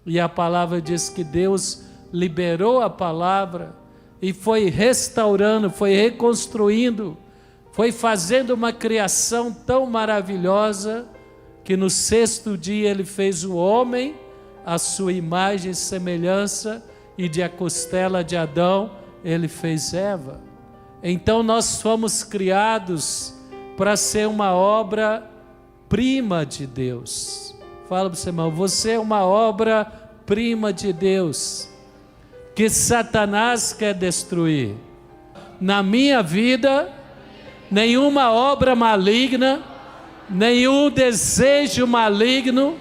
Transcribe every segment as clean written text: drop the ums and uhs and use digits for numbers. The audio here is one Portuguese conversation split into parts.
E a palavra diz que Deus liberou a palavra e foi restaurando, foi reconstruindo, foi fazendo uma criação tão maravilhosa que no sexto dia Ele fez o homem à sua imagem e semelhança, e de a costela de Adão Ele fez Eva. Então nós fomos criados para ser uma obra-prima de Deus. Fala para o seu irmão, você é uma obra-prima de Deus, que Satanás quer destruir. Na minha vida, nenhuma obra maligna, nenhum desejo maligno,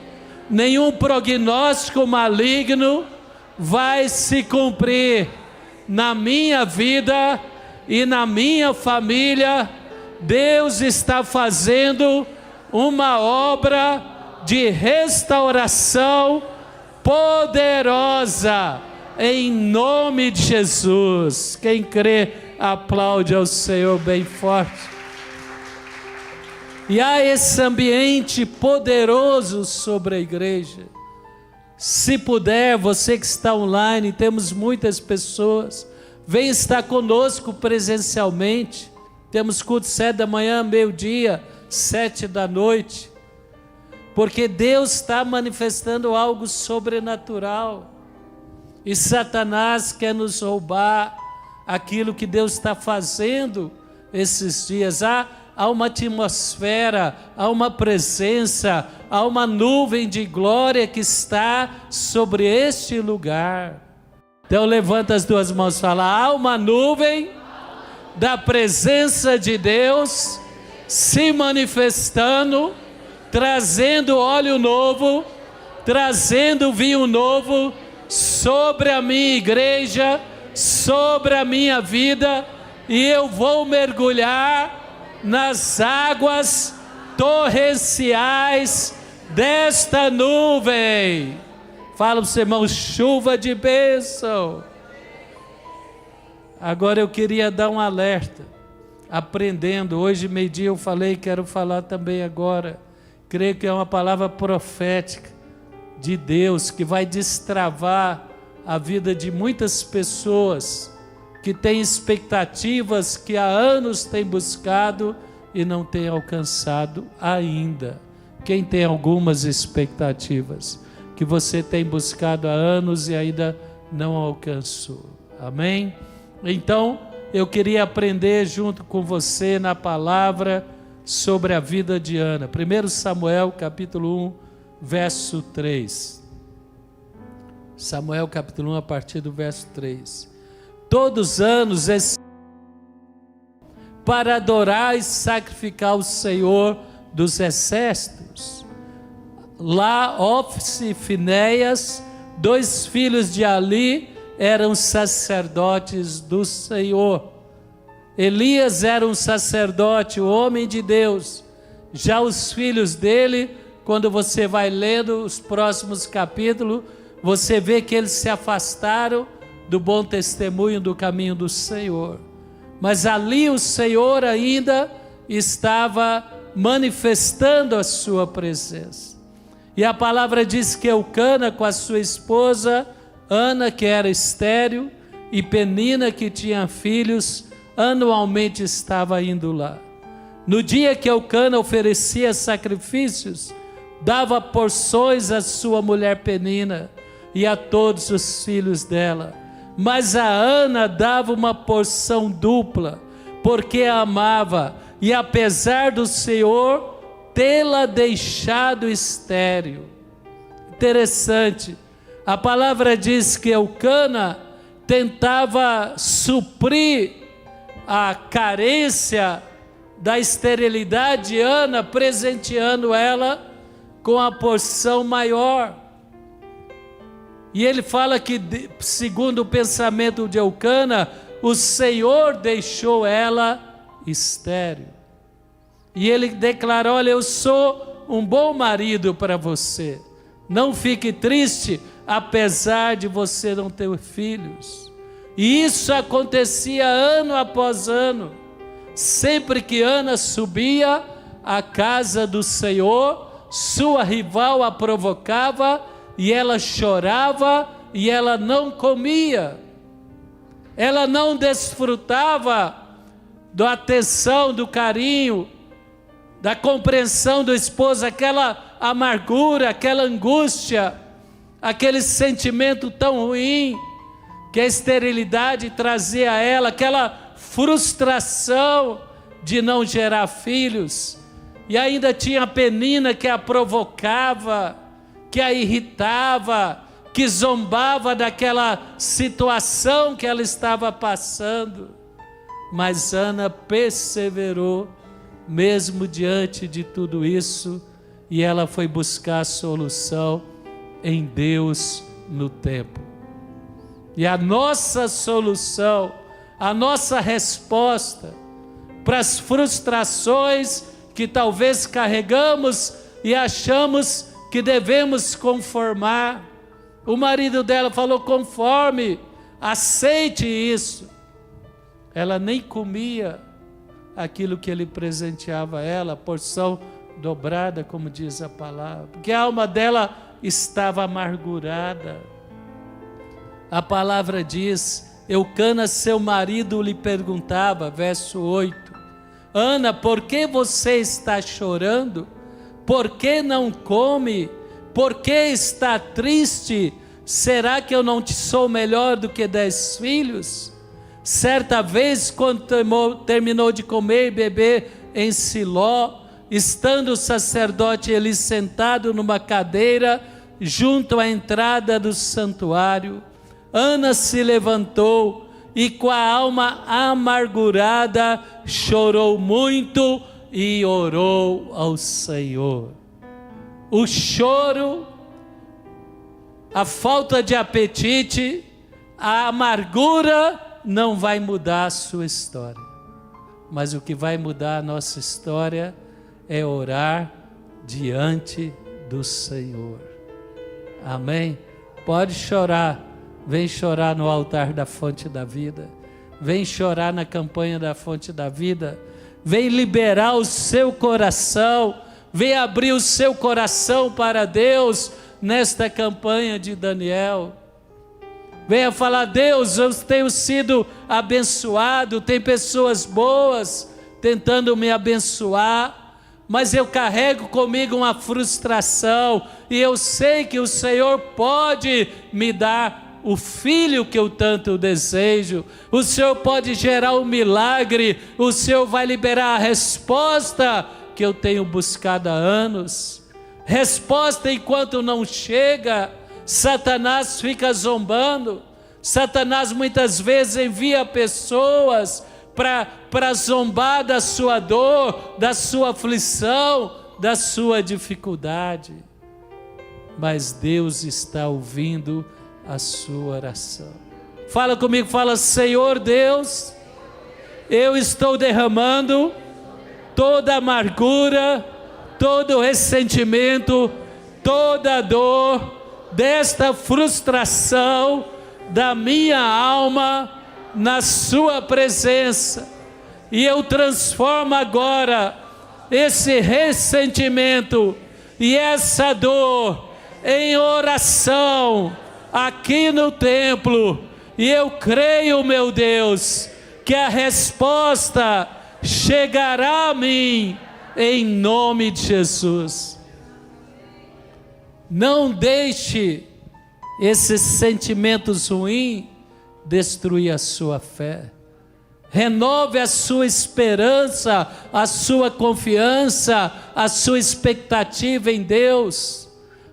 nenhum prognóstico maligno vai se cumprir na minha vida e na minha família. Deus está fazendo uma obra de restauração poderosa, em nome de Jesus. Quem crê, aplaude ao Senhor bem forte. E há esse ambiente poderoso sobre a igreja. Se puder, você que está online, temos muitas pessoas, vem estar conosco presencialmente. Temos culto 7 da manhã, meio-dia, 7 da noite. Porque Deus está manifestando algo sobrenatural. E Satanás quer nos roubar aquilo que Deus está fazendo esses dias. Há uma atmosfera, há uma presença, há uma nuvem de glória que está sobre este lugar. Então levanta as duas mãos e fala, há uma nuvem da presença de Deus se manifestando, trazendo óleo novo, trazendo vinho novo sobre a minha igreja, sobre a minha vida, e eu vou mergulhar nas águas torrenciais desta nuvem. Fala para o seu irmão, chuva de bênção. Agora eu queria dar um alerta, aprendendo, hoje meio-dia eu falei, quero falar também agora, creio que é uma palavra profética de Deus, que vai destravar a vida de muitas pessoas, que têm expectativas que há anos têm buscado e não têm alcançado ainda. Quem tem algumas expectativas que você tem buscado há anos e ainda não alcançou? Amém? Então, eu queria aprender junto com você na palavra sobre a vida de Ana. 1 Samuel capítulo 1, verso 3. Samuel capítulo 1, a partir do verso 3. Todos os anos para adorar e sacrificar o Senhor dos exércitos. Lá, Ofni e Finéias, 2 filhos de Ali, eram sacerdotes do Senhor. Elias era um sacerdote, o homem de Deus. Já os filhos dele, quando você vai lendo os próximos capítulos, você vê que eles se afastaram do bom testemunho do caminho do Senhor. Mas ali o Senhor ainda estava manifestando a sua presença. E a palavra diz que Eucana, com a sua esposa Ana, que era estéril, e Penina, que tinha filhos, anualmente estava indo lá. No dia que Eucana oferecia sacrifícios, dava porções à sua mulher Penina e a todos os filhos dela. Mas a Ana dava uma porção dupla, porque a amava, e apesar do Senhor tê-la deixado estéril. Interessante, a palavra diz que Eucana tentava suprir a carência da esterilidade de Ana, presenteando ela com a porção maior. E ele fala que, segundo o pensamento de Eucana, o Senhor deixou ela estéril. E ele declarou: olha, eu sou um bom marido para você. Não fique triste, apesar de você não ter filhos. E isso acontecia ano após ano. Sempre que Ana subia à casa do Senhor, sua rival a provocava, e ela chorava e ela não comia. Ela não desfrutava da atenção, do carinho, da compreensão do esposo, aquela amargura, aquela angústia, aquele sentimento tão ruim que a esterilidade trazia a ela, aquela frustração de não gerar filhos. E ainda tinha a Penina que a provocava, que a irritava, que zombava daquela situação que ela estava passando. Mas Ana perseverou, mesmo diante de tudo isso, e ela foi buscar a solução em Deus no tempo. E a nossa solução, a nossa resposta para as frustrações que talvez carregamos e achamos que devemos conformar. O marido dela falou: conforme, aceite isso. Ela nem comia aquilo que ele presenteava a ela, porção dobrada, como diz a palavra, porque a alma dela estava amargurada. A palavra diz: Eucana, seu marido, lhe perguntava, verso 8, Ana, por que você está chorando? Por que não come? Por que está triste? Será que eu não te sou melhor do que 10 filhos? Certa vez, quando terminou de comer e beber em Siló, estando o sacerdote Eli sentado numa cadeira junto à entrada do santuário, Ana se levantou e com a alma amargurada chorou muito e orou ao Senhor. O choro, a falta de apetite, a amargura não vai mudar a sua história. Mas o que vai mudar a nossa história é orar diante do Senhor. Amém? Pode chorar. Vem chorar no altar da fonte da vida. Vem chorar na campanha da fonte da vida. Vem liberar o seu coração. Vem abrir o seu coração para Deus nesta campanha de Daniel. Venha falar: Deus, eu tenho sido abençoado, tem pessoas boas tentando me abençoar, mas eu carrego comigo uma frustração, e eu sei que o Senhor pode me dar o filho que eu tanto desejo. O Senhor pode gerar um milagre, o Senhor vai liberar a resposta que eu tenho buscado há anos. Resposta enquanto não chega, Satanás fica zombando. Satanás muitas vezes envia pessoas para zombar da sua dor, da sua aflição, da sua dificuldade. Mas Deus está ouvindo a sua oração. Fala comigo, fala: Senhor Deus, eu estou derramando toda a amargura, todo o ressentimento, toda a dor desta frustração da minha alma na sua presença, e eu transformo agora esse ressentimento e essa dor em oração aqui no templo, e eu creio, meu Deus, que a resposta chegará a mim em nome de Jesus. Não deixe esses sentimentos ruins destruir a sua fé. Renove a sua esperança, a sua confiança, a sua expectativa em Deus.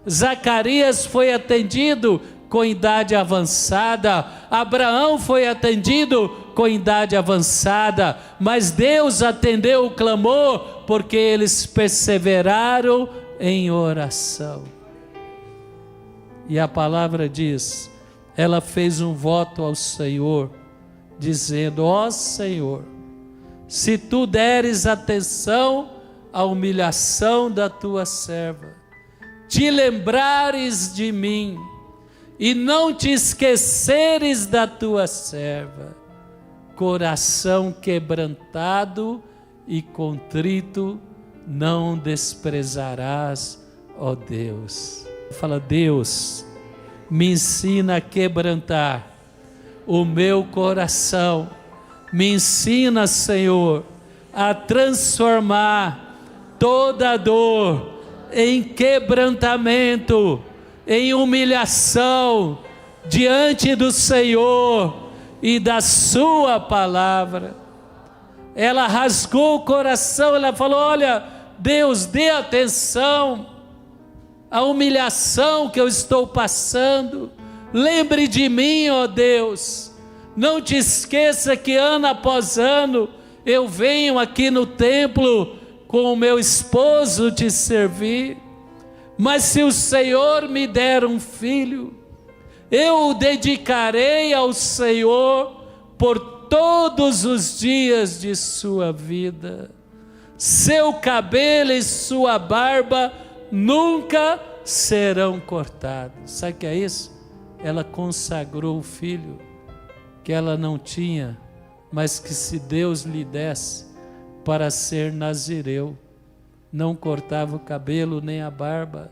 Zacarias foi atendido com idade avançada, Abraão foi atendido com idade avançada, mas Deus atendeu o clamor porque eles perseveraram em oração. E a palavra diz, ela fez um voto ao Senhor, dizendo: ó Senhor, se tu deres atenção à humilhação da tua serva, te lembrares de mim, e não te esqueceres da tua serva, coração quebrantado e contrito não desprezarás, ó Deus. Fala: Deus, me ensina a quebrantar o meu coração. Me ensina, Senhor, a transformar toda dor em quebrantamento, em humilhação diante do Senhor e da sua palavra. Ela rasgou o coração, ela falou: olha, Deus, dê atenção à humilhação que eu estou passando. Lembre de mim, ó Deus. Não te esqueça que ano após ano eu venho aqui no templo com o meu esposo te servir. Mas se o Senhor me der um filho, eu o dedicarei ao Senhor por todos os dias de sua vida. Seu cabelo e sua barba nunca serão cortados. Sabe o que é isso? Ela consagrou o filho que ela não tinha, mas que se Deus lhe desse, para ser nazireu. Não cortava o cabelo nem a barba,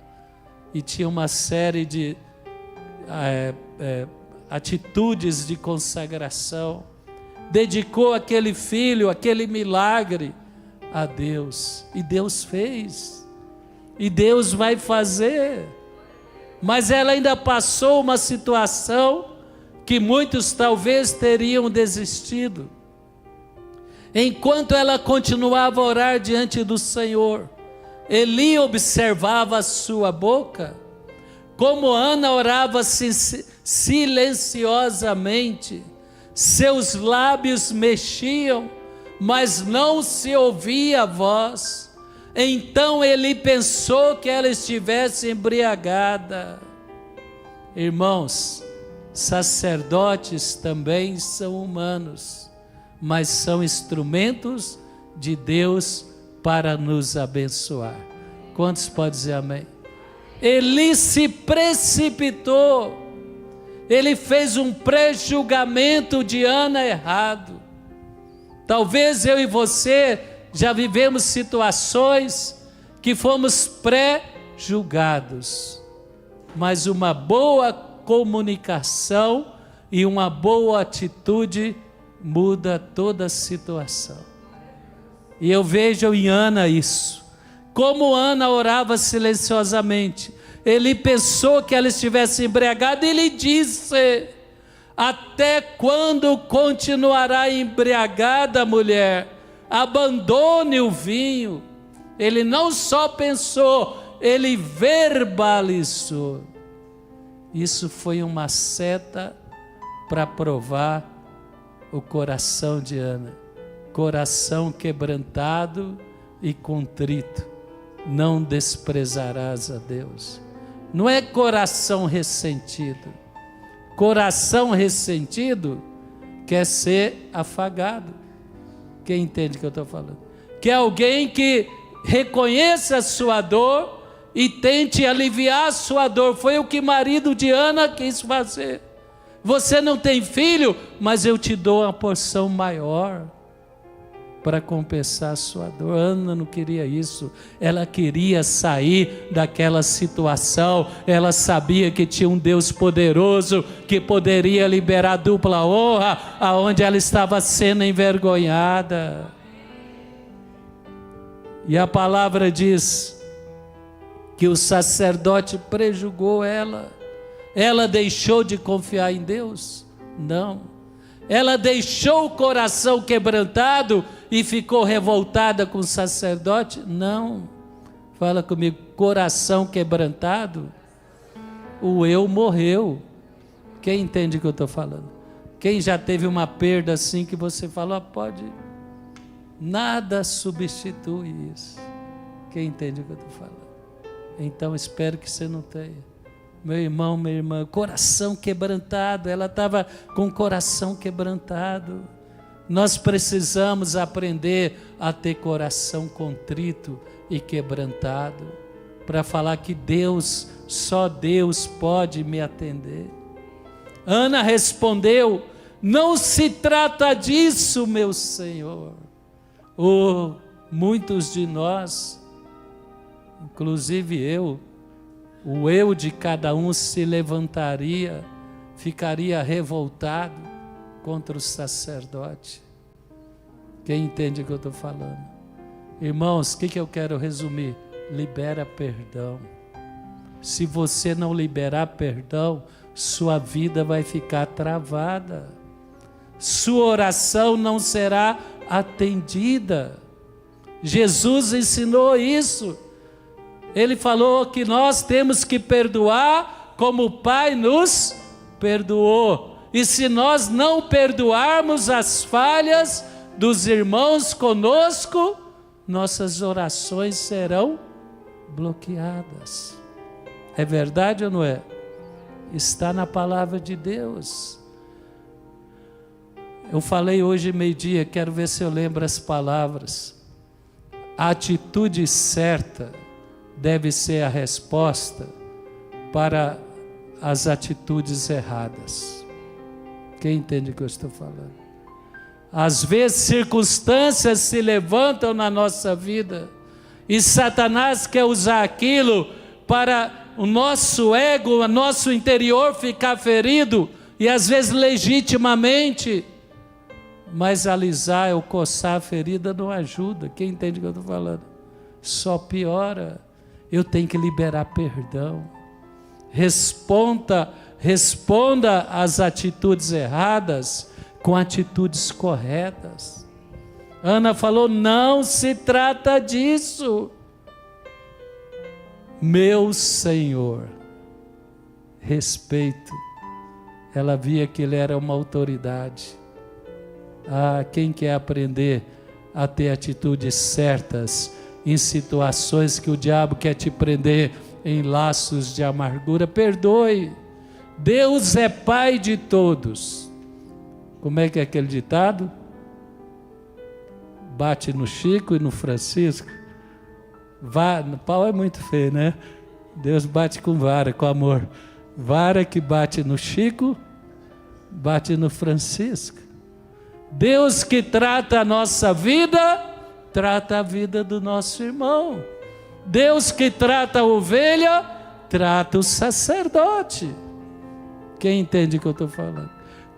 e tinha uma série de atitudes de consagração. Dedicou aquele filho, aquele milagre a Deus, e Deus fez, e Deus vai fazer. Mas ela ainda passou uma situação que muitos talvez teriam desistido. Enquanto ela continuava a orar diante do Senhor, Eli observava a sua boca, como Ana orava silenciosamente. Seus lábios mexiam, mas não se ouvia a voz. Então Eli pensou que ela estivesse embriagada. Irmãos, sacerdotes também são humanos, mas são instrumentos de Deus para nos abençoar. Quantos podem dizer amém? Eli se precipitou, ele fez um pré-julgamento de Ana errado. Talvez eu e você já vivemos situações que fomos pré-julgados, mas uma boa comunicação e uma boa atitude muda toda a situação. E eu vejo em Ana isso, como Ana orava silenciosamente. Ele pensou que ela estivesse embriagada e lhe disse: até quando continuará embriagada, mulher? Abandone o vinho. Ele não só pensou, ele verbalizou. Isso foi uma seta para provar o coração de Ana. Coração quebrantado e contrito, não desprezarás a Deus. Não é coração ressentido. Coração ressentido quer ser afagado. Quem entende o que eu estou falando? Que é alguém que reconheça a sua dor e tente aliviar a sua dor. Foi o que o marido de Ana quis fazer. Você não tem filho, mas eu te dou uma porção maior para compensar a sua dor. Ana não queria isso. Ela queria sair daquela situação. Ela sabia que tinha um Deus poderoso que poderia liberar dupla honra aonde ela estava sendo envergonhada. E a palavra diz que o sacerdote prejulgou ela. Ela deixou de confiar em Deus? Não. Ela deixou o coração quebrantado e ficou revoltada com o sacerdote? Não. Fala comigo: coração quebrantado, o eu morreu. Quem entende o que eu estou falando? Quem já teve uma perda assim que você falou: pode, nada substitui isso. Quem entende o que eu estou falando? Então espero que você não tenha. Meu irmão, minha irmã, coração quebrantado. Ela estava com o coração quebrantado. Nós precisamos aprender a ter coração contrito e quebrantado, para falar que Deus, só Deus pode me atender. Ana respondeu: não se trata disso, meu Senhor. Muitos de nós, inclusive eu, o eu de cada um se levantaria, ficaria revoltado contra o sacerdote. Quem entende o que eu estou falando? Irmãos, o que eu quero resumir? Libera perdão. Se você não liberar perdão, sua vida vai ficar travada. Sua oração não será atendida. Jesus ensinou isso. Ele falou que nós temos que perdoar como o Pai nos perdoou. E se nós não perdoarmos as falhas dos irmãos conosco, nossas orações serão bloqueadas. É verdade ou não é? Está na palavra de Deus. Eu falei hoje meio-dia, quero ver se eu lembro as palavras. A atitude certa deve ser a resposta para as atitudes erradas. Quem entende o que eu estou falando? Às vezes circunstâncias se levantam na nossa vida e Satanás quer usar aquilo para o nosso ego, o nosso interior ficar ferido, e às vezes legitimamente, mas alisar ou coçar a ferida não ajuda. Quem entende o que eu estou falando? Só piora. Eu tenho que liberar perdão. Responda às atitudes erradas com atitudes corretas. Ana falou, não se trata disso. Meu Senhor, respeito. Ela via que ele era uma autoridade. Quem quer aprender a ter atitudes certas em situações que o diabo quer te prender em laços de amargura, perdoe. Deus é Pai de todos. Como é que é aquele ditado? Bate no Chico e no Francisco. Pau é muito feio, né? Deus bate com vara, com amor. Vara que bate no Chico, bate no Francisco. Deus que trata a nossa vida, trata a vida do nosso irmão. Deus que trata a ovelha, trata o sacerdote. Quem entende o que eu estou falando?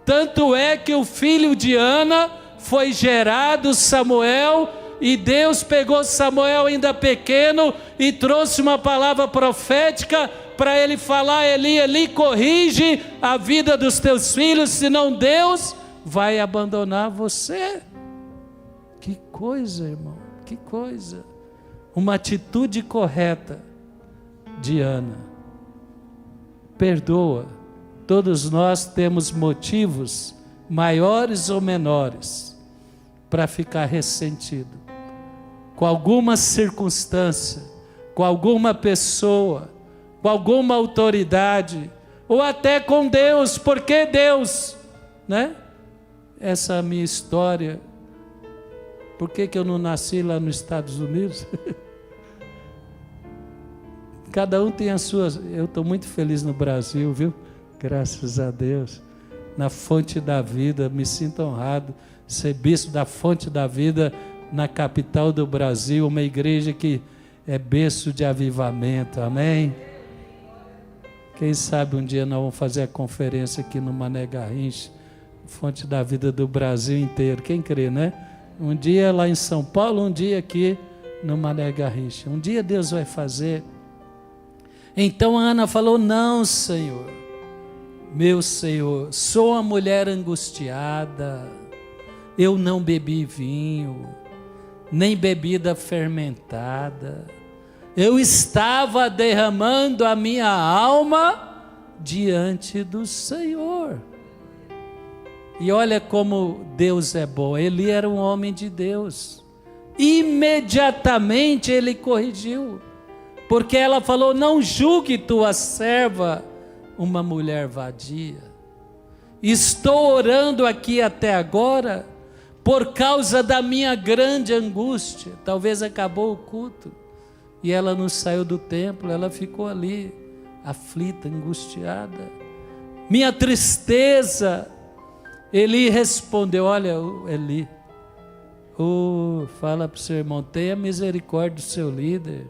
Tanto é que o filho de Ana foi gerado, Samuel, e Deus pegou Samuel ainda pequeno e trouxe uma palavra profética para ele falar: Eli, corrige a vida dos teus filhos, senão Deus vai abandonar você. Que coisa, irmão, que coisa. Uma atitude correta de Ana. Perdoa. Todos nós temos motivos, maiores ou menores, para ficar ressentido com alguma circunstância, com alguma pessoa, com alguma autoridade, ou até com Deus. Porque Deus, né? Essa é a minha história. Por que eu não nasci lá nos Estados Unidos? Cada um tem as suas. Eu estou muito feliz no Brasil, viu? Graças a Deus. Na Fonte da Vida, me sinto honrado ser bispo da Fonte da Vida na capital do Brasil, uma igreja que é berço de avivamento, amém? Quem sabe um dia nós vamos fazer a conferência aqui no Mané Garrincha, Fonte da Vida do Brasil inteiro, quem crê, né? Um dia lá em São Paulo, um dia aqui no Mané Garrincha, um dia Deus vai fazer. Então a Ana falou: não, Senhor, meu Senhor, sou uma mulher angustiada, eu não bebi vinho, nem bebida fermentada, eu estava derramando a minha alma diante do Senhor. E olha como Deus é bom. Ele era um homem de Deus. Imediatamente ele corrigiu, porque ela falou: não julgue tua serva uma mulher vadia. Estou orando aqui até agora por causa da minha grande angústia. Talvez acabou o culto e ela não saiu do templo, ela ficou ali aflita, angustiada. Minha tristeza. Eli respondeu: olha, Eli, fala para o seu irmão, tenha misericórdia do seu líder.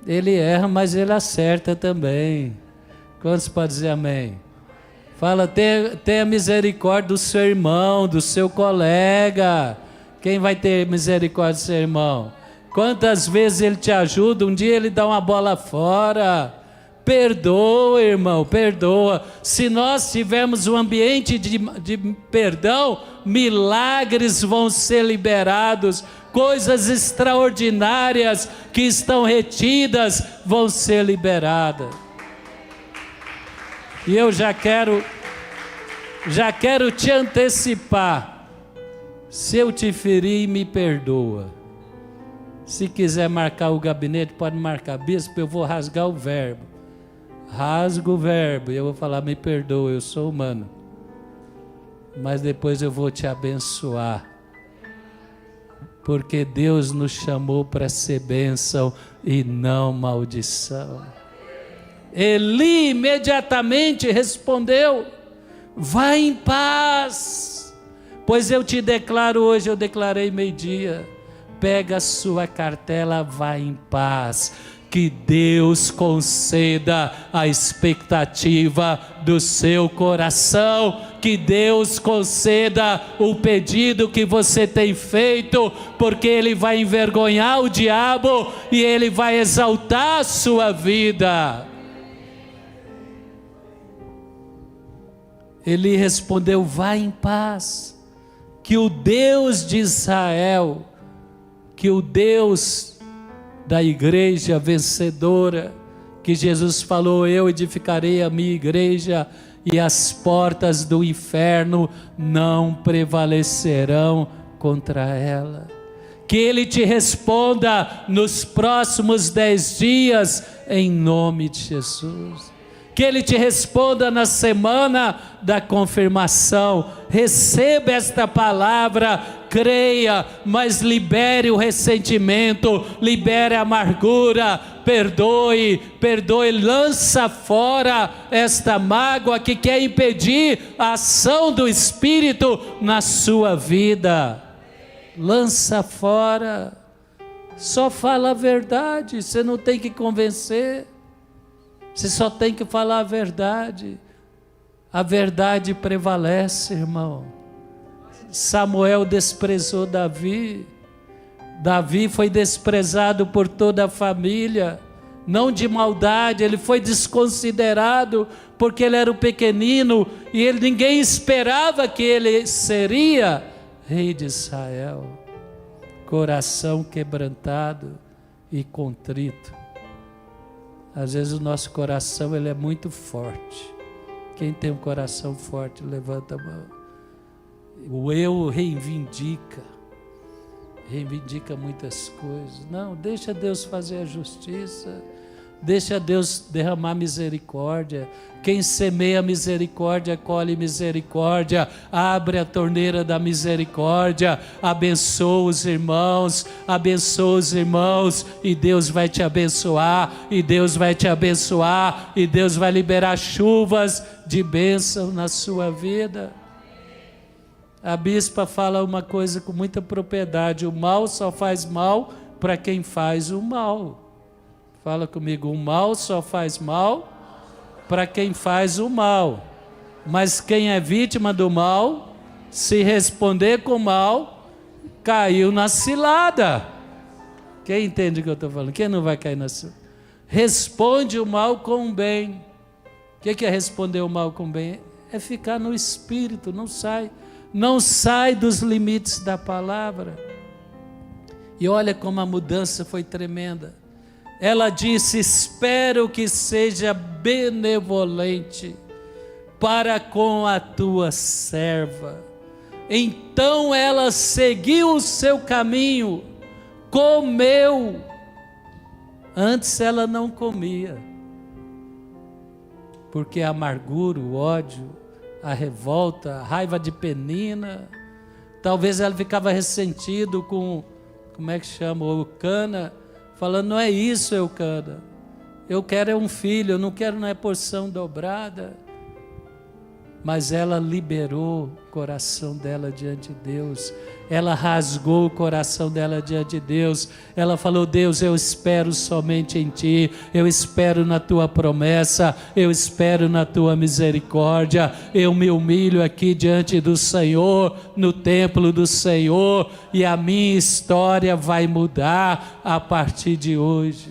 Ele erra, mas ele acerta também. Quantos podem dizer amém? Fala, tenha misericórdia do seu irmão, do seu colega. Quem vai ter misericórdia do seu irmão? Quantas vezes ele te ajuda, um dia ele dá uma bola fora. Perdoa, irmão, perdoa. Se nós tivermos um ambiente de perdão, milagres vão ser liberados. Coisas extraordinárias que estão retidas vão ser liberadas. E eu já quero te antecipar. Se eu te ferir, me perdoa. Se quiser marcar o gabinete, pode marcar. Bispo, eu vou rasgar o verbo. Rasgo o verbo e eu vou falar, me perdoa, eu sou humano. Mas depois eu vou te abençoar. Porque Deus nos chamou para ser bênção e não maldição. Eli imediatamente respondeu, vá em paz, pois eu te declaro hoje, eu declarei meio-dia, pega a sua cartela, vá em paz, que Deus conceda a expectativa do seu coração, que Deus conceda o pedido que você tem feito, porque Ele vai envergonhar o diabo e Ele vai exaltar a sua vida. Ele respondeu, vá em paz, que o Deus de Israel, que o Deus da igreja vencedora, que Jesus falou, eu edificarei a minha igreja e as portas do inferno não prevalecerão contra ela. Que Ele te responda nos próximos 10 dias, em nome de Jesus. Que Ele te responda na semana da confirmação. Receba esta palavra, creia, mas libere o ressentimento, libere a amargura, perdoe, lança fora esta mágoa que quer impedir a ação do Espírito na sua vida. Lança fora, só fala a verdade, você não tem que convencer. Você só tem que falar a verdade. A verdade prevalece, irmão. Samuel desprezou Davi. Davi foi desprezado por toda a família. Não de maldade, ele foi desconsiderado porque ele era o pequenino e ninguém esperava que ele seria rei de Israel. Coração quebrantado e contrito. Às vezes o nosso coração ele é muito forte. Quem tem um coração forte, levanta a mão. O eu reivindica muitas coisas. Não, deixa Deus fazer a justiça. Deixa Deus derramar misericórdia. Quem semeia misericórdia, colhe misericórdia. Abre a torneira da misericórdia. Abençoa os irmãos. E Deus vai te abençoar. E Deus vai te abençoar. E Deus vai liberar chuvas de bênção na sua vida. A bispa fala uma coisa com muita propriedade. O mal só faz mal para quem faz o mal. Fala comigo, o mal só faz mal para quem faz o mal. Mas quem é vítima do mal, se responder com mal, caiu na cilada. Quem entende o que eu estou falando? Quem não vai cair na cilada? Responde o mal com o bem. O que é responder o mal com o bem? É ficar no espírito, não sai. Não sai dos limites da palavra. E olha como a mudança foi tremenda. Ela disse, espero que seja benevolente para com a tua serva. Então ela seguiu o seu caminho, comeu. Antes ela não comia, porque a amargura, o ódio, a revolta, a raiva de Penina, talvez ela ficava ressentido com, como é que chama, o Cana, falando, não é isso, Eucana, eu quero é um filho, eu não quero não é porção dobrada. mas ela liberou o coração dela diante de Deus. Ela rasgou o coração dela diante de Deus. Ela falou: Deus, eu espero somente em Ti, eu espero na Tua promessa, eu espero na Tua misericórdia. Eu me humilho aqui diante do Senhor, no templo do Senhor, e a minha história vai mudar a partir de hoje.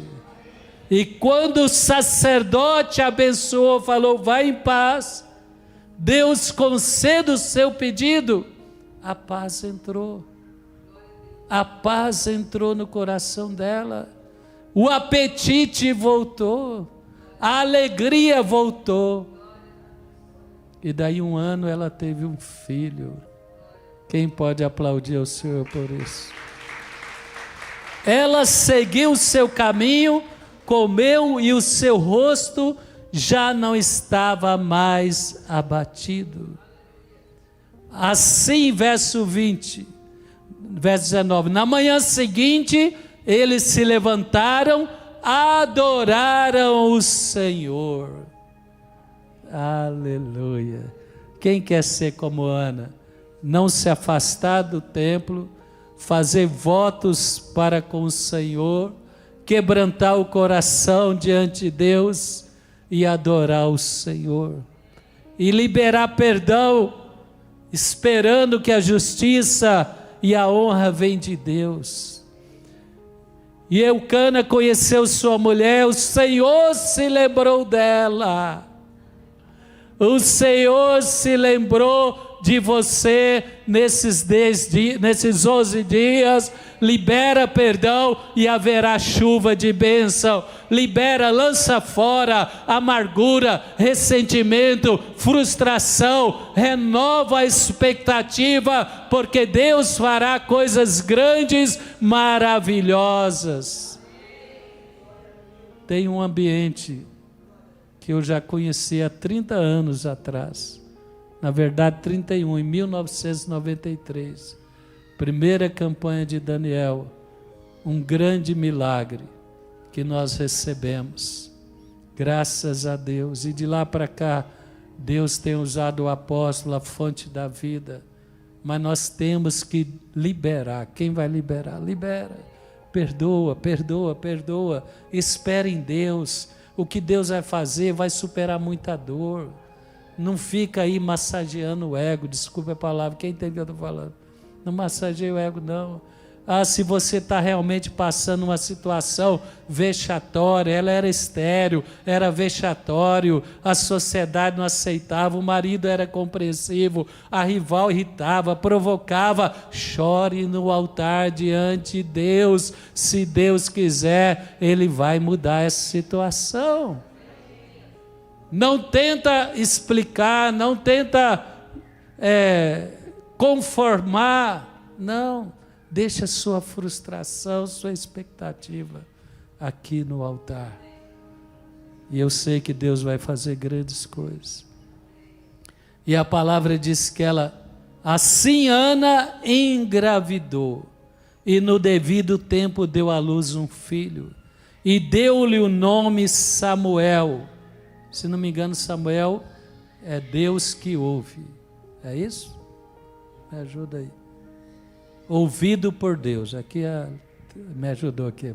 E quando o sacerdote abençoou, falou: vai em paz, Deus conceda o seu pedido, a paz entrou. A paz entrou no coração dela. O apetite voltou. A alegria voltou. E daí 1 ano ela teve um filho. Quem pode aplaudir ao Senhor por isso? Ela seguiu o seu caminho, comeu e o seu rosto já não estava mais abatido. Assim, verso 20, verso 19, na manhã seguinte, eles se levantaram, adoraram o Senhor. Aleluia. Quem quer ser como Ana? Não se afastar do templo, fazer votos para com o Senhor, quebrantar o coração diante de Deus e adorar o Senhor, e liberar perdão, esperando que a justiça e a honra vêm de Deus. E Eucana conheceu sua mulher, o Senhor se lembrou dela. O Senhor se lembrou de você nesses 11 dias. Libera perdão e haverá chuva de bênção. Libera, lança fora amargura, ressentimento, frustração. Renova a expectativa, porque Deus fará coisas grandes, maravilhosas. Tem um ambiente que eu já conheci há 30 anos atrás. Na verdade, 31, em 1993. Primeira campanha de Daniel. Um grande milagre que nós recebemos. Graças a Deus. E de lá para cá, Deus tem usado o apóstolo, a fonte da vida. Mas nós temos que liberar. Quem vai liberar? Libera. Perdoa, perdoa, perdoa. Espera em Deus. O que Deus vai fazer vai superar muita dor. Não fica aí massageando o ego. Desculpa a palavra, quem entende o que eu estou falando? Não massageia o ego, não. Se você está realmente passando uma situação vexatória, ela era estéril, era vexatório, a sociedade não aceitava, o marido era compreensivo, a rival irritava, provocava, chore no altar diante de Deus. Se Deus quiser, Ele vai mudar essa situação. Não tenta explicar, não tenta conformar, não. Deixa sua frustração, sua expectativa aqui no altar. E eu sei que Deus vai fazer grandes coisas. E a palavra diz que assim Ana engravidou, e no devido tempo deu à luz um filho, e deu-lhe o nome Samuel. Se não me engano, Samuel é Deus que ouve. É isso? Me ajuda aí. Ouvido por Deus. Aqui me ajudou aqui.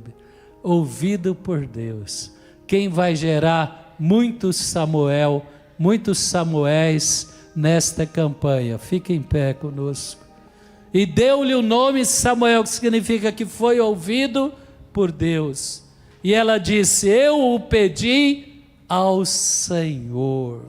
Ouvido por Deus. Quem vai gerar muitos Samuéis nesta campanha? Fique em pé conosco. E deu-lhe o nome Samuel, que significa que foi ouvido por Deus. E ela disse: eu o pedi ao Senhor.